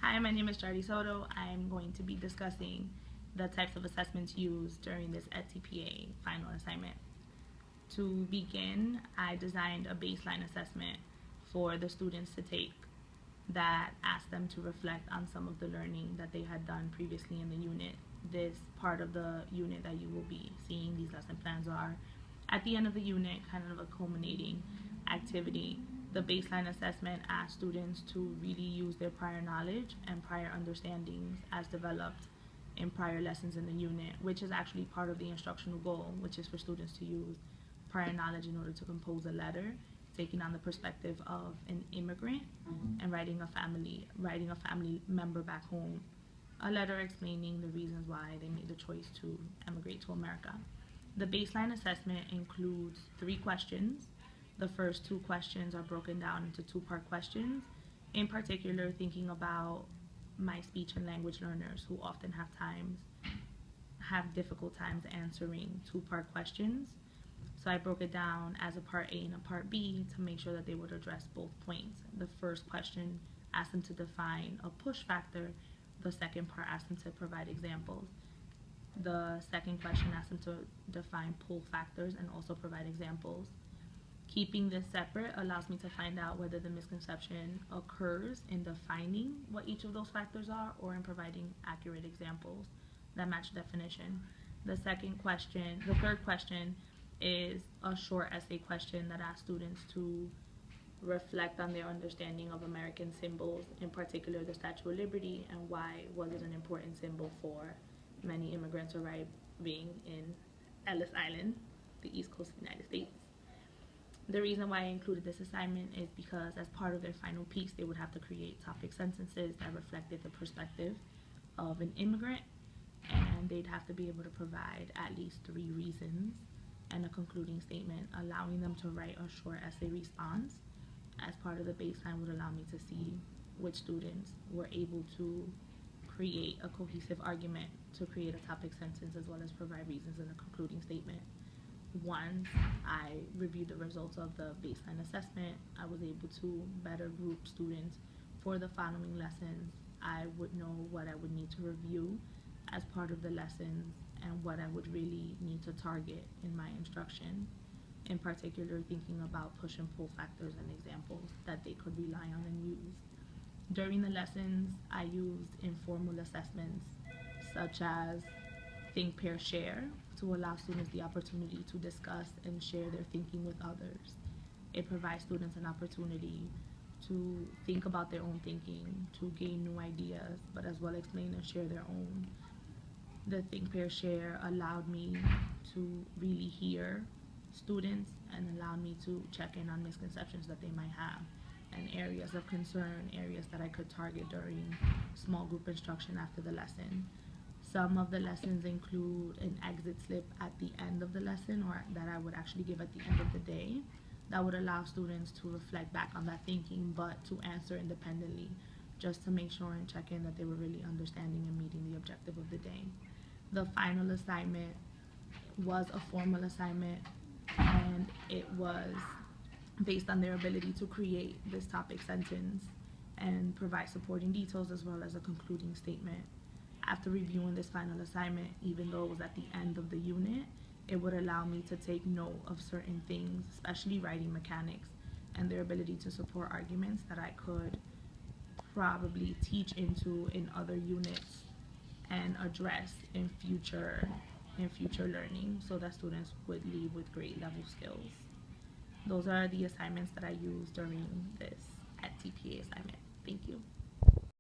Hi, my name is Commentary-Soto. I'm going to be discussing the types of assessments used during this EdTPA final assignment. To begin, I designed a baseline assessment for the students to take that asked them to reflect on some of the learning that they had done previously in the unit. This part of the unit that you will be seeing, these lesson plans are at the end of the unit, kind of a culminating activity. The baseline assessment asks students to really use their prior knowledge and prior understandings as developed in prior lessons in the unit, which is actually part of the instructional goal, which is for students to use prior knowledge in order to compose a letter, taking on the perspective of an immigrant and writing a family member back home a letter explaining the reasons why they made the choice to emigrate to America. The baseline assessment includes 3 questions. The first 2 questions are broken down into 2-part questions, in particular thinking about my speech and language learners who often have difficult times answering 2-part questions. So I broke it down as a part A and a part B to make sure that they would address both points. The first question asked them to define a push factor. The second part asked them to provide examples. The second question asked them to define pull factors and also provide examples. Keeping this separate allows me to find out whether the misconception occurs in defining what each of those factors are or in providing accurate examples that match definition. The third question is a short essay question that asks students to reflect on their understanding of American symbols, in particular the Statue of Liberty, and why was it an important symbol for many immigrants arriving in Ellis Island, the East Coast of the United States. The reason why I included this assignment is because as part of their final piece, they would have to create topic sentences that reflected the perspective of an immigrant, and they'd have to be able to provide at least 3 reasons and a concluding statement. Allowing them to write a short essay response as part of the baseline would allow me to see which students were able to create a cohesive argument to create a topic sentence as well as provide reasons in a concluding statement. Once I reviewed the results of the baseline assessment, I was able to better group students for the following lessons. I would know what I would need to review as part of the lessons and what I would really need to target in my instruction, in particular thinking about push and pull factors and examples that they could rely on and use. During the lessons, I used informal assessments such as think, pair, share to allow students the opportunity to discuss and share their thinking with others. It provides students an opportunity to think about their own thinking, to gain new ideas, but as well explain and share their own. The think, pair, share allowed me to really hear students and allowed me to check in on misconceptions that they might have and areas of concern, areas that I could target during small group instruction after the lesson. Some of the lessons include an exit slip at the end of the lesson, or that I would actually give at the end of the day, that would allow students to reflect back on that thinking but to answer independently, just to make sure and check in that they were really understanding and meeting the objective of the day. The final assignment was a formal assignment, and it was based on their ability to create this topic sentence and provide supporting details as well as a concluding statement. After reviewing this final assignment, even though it was at the end of the unit, it would allow me to take note of certain things, especially writing mechanics and their ability to support arguments that I could probably teach into in other units and address in future learning so that students would leave with grade level skills. Those are the assignments that I used during this EdTPA assignment. Thank you.